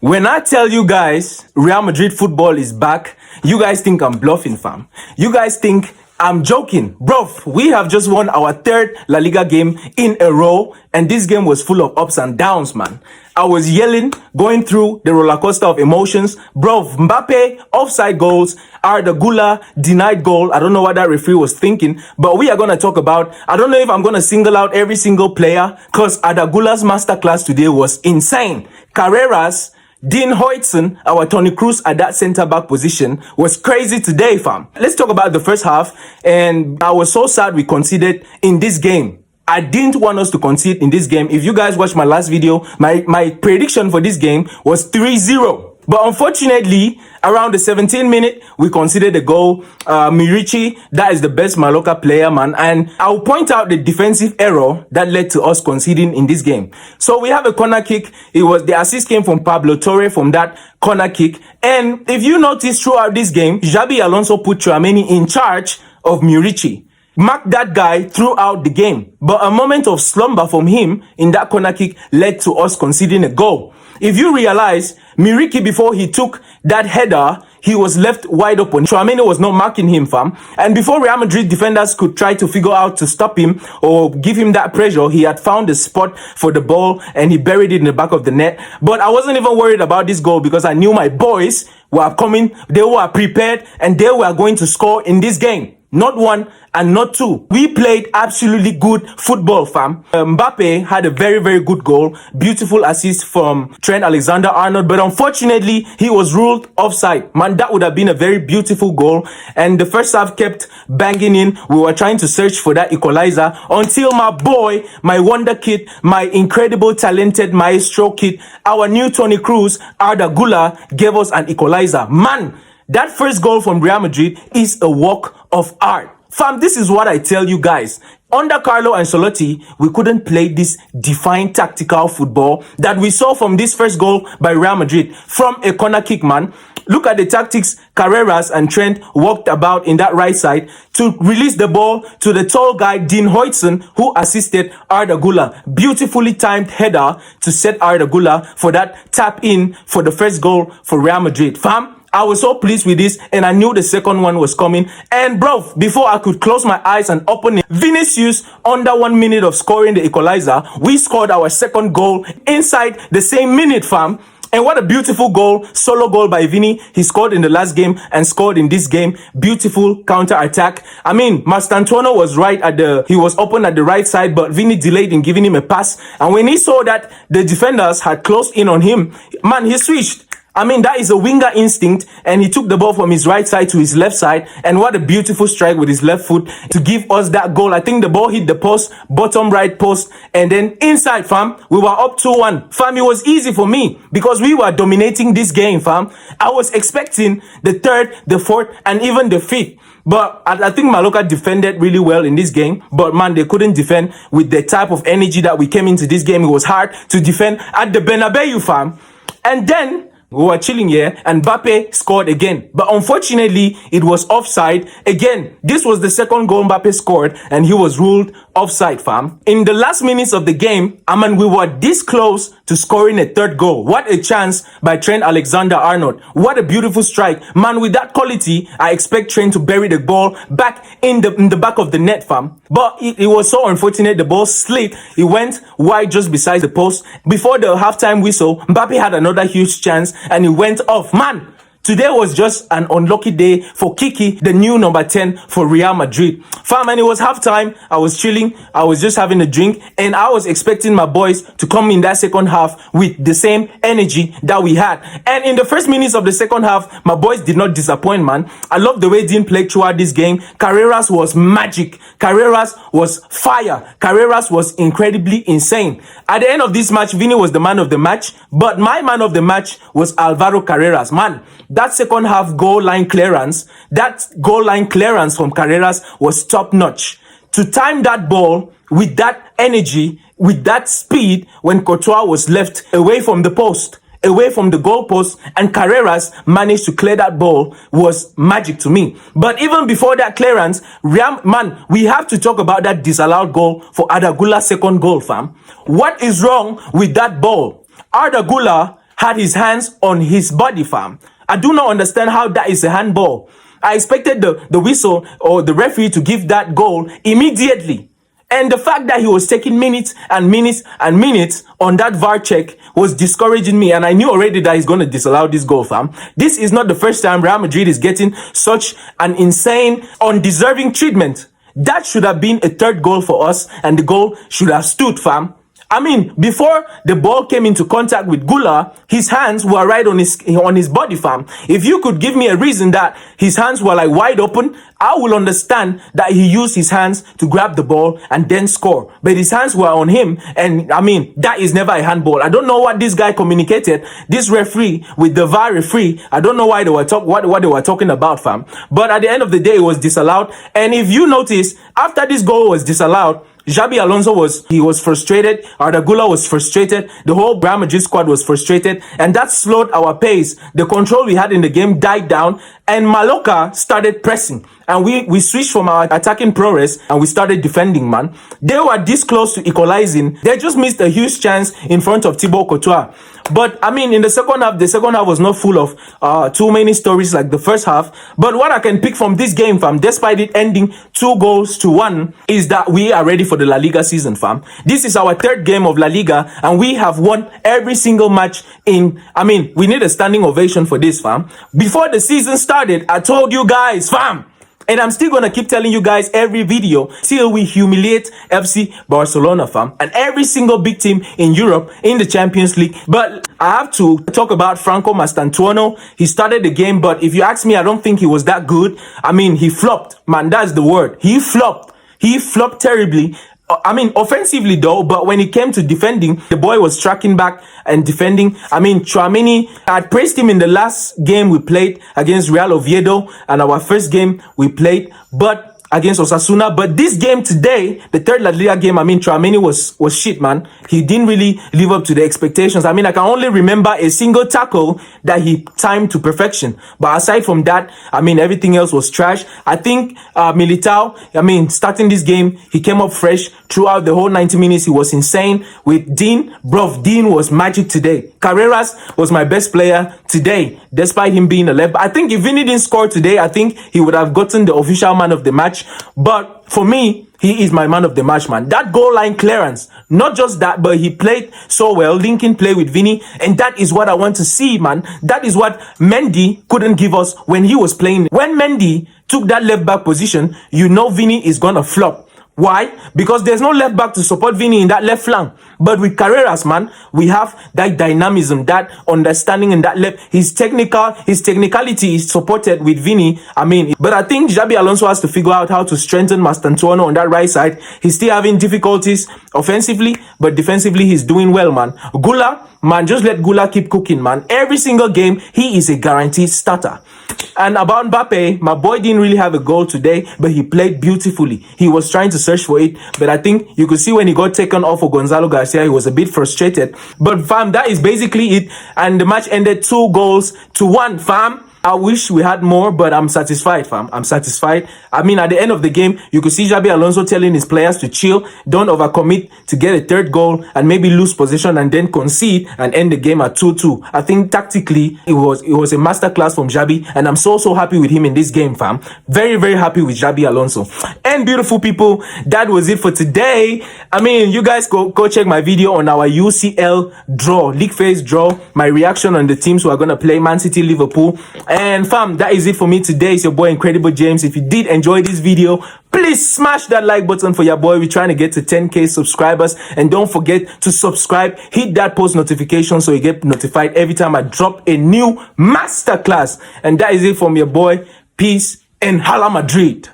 When I tell you guys Real Madrid football is back, you guys think I'm bluffing, fam. You guys think I'm joking. Bro, we have just won our third La Liga game in a row, and this game was full of ups and downs, man. I was yelling, going through the roller coaster of emotions. Bro, Mbappe, offside goals, Arda Guler, denied goal. I don't know what that referee was thinking, but we are going to talk about, I don't know if I'm going to single out every single player, because Arda Guler's masterclass today was insane. Carreras, Dean Huijsen, our Toni Kroos at that centre-back position, was crazy today, fam. Let's talk about the first half, and I was so sad we conceded in this game. I didn't want us to concede in this game. If you guys watched my last video, my prediction for this game was 3-0. But unfortunately, around the 17th minute, we conceded a goal. Mirici, that is the best Mallorca player, man. And I'll point out the defensive error that led to us conceding in this game. So we have a corner kick. The assist came from Pablo Torre from that corner kick. And if you notice throughout this game, XABI Alonso put Tchouaméni in charge of Mirici. Marked that guy throughout the game. But a moment of slumber from him in that corner kick led to us conceding a goal. If you realize, Mirici, before he took that header, he was left wide open. Tchouaméni was not marking him, fam. And before Real Madrid defenders could try to figure out to stop him or give him that pressure, he had found a spot for the ball and he buried it in the back of the net. But I wasn't even worried about this goal because I knew my boys were coming, they were prepared, and they were going to score in this game. Not one and not two. We played absolutely good football, fam. Mbappe had a very, very good goal. Beautiful assist from Trent Alexander-Arnold. But unfortunately, he was ruled offside. Man, that would have been a very beautiful goal. And the first half kept banging in. We were trying to search for that equalizer until my boy, my wonder kid, my incredible talented maestro kid, our new Toni Kroos, Arda Guler, gave us an equalizer. Man, that first goal from Real Madrid is a work of art. Fam, this is what I tell you guys. Under Carlo Ancelotti, we couldn't play this defined tactical football that we saw from this first goal by Real Madrid from a corner kick, man. Look at the tactics Carreras and Trent walked about in that right side to release the ball to the tall guy, Dean Huijsen, who assisted Arda Guler. Beautifully timed header to set Arda Guler for that tap in for the first goal for Real Madrid. Fam, I was so pleased with this, and I knew the second one was coming. And bro, before I could close my eyes and open it, Vinicius, under 1 minute of scoring the equalizer, we scored our second goal inside the same minute, fam. And what a beautiful goal, solo goal by Vini. He scored in the last game and scored in this game. Beautiful counter attack. I mean, Mastantuono was he was open at the right side, but Vini delayed in giving him a pass. And when he saw that the defenders had closed in on him, man, he switched. I mean, that is a winger instinct, and he took the ball from his right side to his left side, and what a beautiful strike with his left foot to give us that goal. I think the ball hit the post, bottom right post, and then inside, fam, we were up 2-1. Fam, it was easy for me because we were dominating this game, fam. I was expecting the third, the fourth, and even the fifth. But I think Mallorca defended really well in this game. But man, they couldn't defend with the type of energy that we came into this game. It was hard to defend at the Bernabeu, fam. And then we were chilling here and Mbappe scored again. But unfortunately, it was offside. Again, this was the second goal Mbappe scored and he was ruled offside, fam. In the last minutes of the game, I mean, we were this close to scoring a third goal. What a chance by Trent Alexander-Arnold. What a beautiful strike. Man, with that quality, I expect Trent to bury the ball back in the back of the net, fam. But it was so unfortunate. The ball slid. It went wide just beside the post. Before the halftime whistle, Mbappe had another huge chance and it went off. Man, today was just an unlucky day for Kiki, the new number 10 for Real Madrid. Fam, and it was halftime. I was chilling. I was just having a drink. And I was expecting my boys to come in that second half with the same energy that we had. And in the first minutes of the second half, my boys did not disappoint, man. I love the way Dean played throughout this game. Carreras was magic. Carreras was fire. Carreras was incredibly insane. At the end of this match, Vini was the man of the match. But my man of the match was Alvaro Carreras. Man, that second half goal line clearance from Carreras was top notch. To time that ball with that energy, with that speed, when Courtois was left away from the post, away from the goalpost, and Carreras managed to clear that ball was magic to me. But even before that clearance, man, we have to talk about that disallowed goal for Arda Guler's second goal, fam. What is wrong with that ball? Arda Guler had his hands on his body, fam. I do not understand how that is a handball. I expected the whistle or the referee to give that goal immediately. And the fact that he was taking minutes and minutes and minutes on that VAR check was discouraging me. And I knew already that he's going to disallow this goal, fam. This is not the first time Real Madrid is getting such an insane, undeserving treatment. That should have been a third goal for us, and the goal should have stood, fam. I mean, before the ball came into contact with Guler, his hands were right on his body, fam. If you could give me a reason that his hands were like wide open, I will understand that he used his hands to grab the ball and then score. But his hands were on him, and I mean, that is never a handball. I don't know what this guy communicated, this referee with the VAR referee. I don't know why they were what they were talking about, fam. But at the end of the day, it was disallowed. And if you notice, after this goal was disallowed, XABI Alonso was frustrated. Arda Güler was frustrated. The whole Real Madrid squad was frustrated, and that slowed our pace. The control we had in the game died down, and Mallorca started pressing. And we switched from our attacking prowess and we started defending, man. They were this close to equalizing. They just missed a huge chance in front of Thibaut Courtois. But I mean, in the second half was not full of too many stories like the first half. But what I can pick from this game, fam, despite it ending 2-1, is that we are ready for the La Liga season, fam. This is our third game of La Liga, and we have won every single match we need a standing ovation for this, fam. Before the season started, I told you guys, fam, and I'm still going to keep telling you guys every video till we humiliate FC Barcelona, fam, and every single big team in Europe in the Champions League. But I have to talk about Franco Mastantuono. He started the game, but if you ask me, I don't think he was that good. I mean, he flopped, man. That's the word. He flopped. He flopped terribly. I mean, offensively though, but when it came to defending, the boy was tracking back and defending. I mean, Tchouaméni, I had praised him in the last game we played against Real Oviedo and our first game we played, but against Osasuna. But this game today, the third La Liga game, I mean, Tchouaméni was shit, man. He didn't really live up to the expectations. I mean, I can only remember a single tackle that he timed to perfection. But aside from that, I mean, everything else was trash. I think Militao, I mean, starting this game, he came up fresh throughout the whole 90 minutes. He was insane. With Dean, bro, Dean was magic today. Carreras was my best player today, despite him being a left. I think if Vini didn't score today, I think he would have gotten the official man of the match. But for me, he is my man of the match, man. That goal line clearance, not just that, but he played so well, linking play with Vini, and that is what I want to see, man. That is what Mendy couldn't give us when he was playing. When Mendy took that left back position, you know Vini is gonna flop. Why? Because there's no left back to support Vini in that left flank. But with Carreras, man, we have that dynamism, that understanding in that left. His technicality is supported with Vini. I mean, but I think XABI Alonso has to figure out how to strengthen Mastantuono on that right side. He's still having difficulties offensively, but defensively he's doing well, man. Guler, man, just let Guler keep cooking, man. Every single game, he is a guaranteed starter. And about Mbappe, my boy didn't really have a goal today, but he played beautifully. He was trying to search for it, but I think you could see when he got taken off for Gonzalo Garcia, he was a bit frustrated. But fam, that is basically it. And the match ended 2-1, fam. I wish we had more, but I'm satisfied, fam. I'm satisfied. I mean, at the end of the game, you could see XABI Alonso telling his players to chill, don't overcommit to get a third goal and maybe lose possession and then concede and end the game at 2-2. I think tactically, it was a masterclass from XABI, and I'm so happy with him in this game, fam. Very, very happy with XABI Alonso. And beautiful people, that was it for today. I mean, you guys go check my video on our UCL draw, league phase draw, my reaction on the teams who are going to play Man City, Liverpool. And fam, that is it for me today. It's your boy Incredible James. If you did enjoy this video, please smash that like button for your boy. We're trying to get to 10k subscribers, and don't forget to subscribe, hit that post notification so you get notified every time I drop a new masterclass. And that is it from your boy. Peace and Hala Madrid.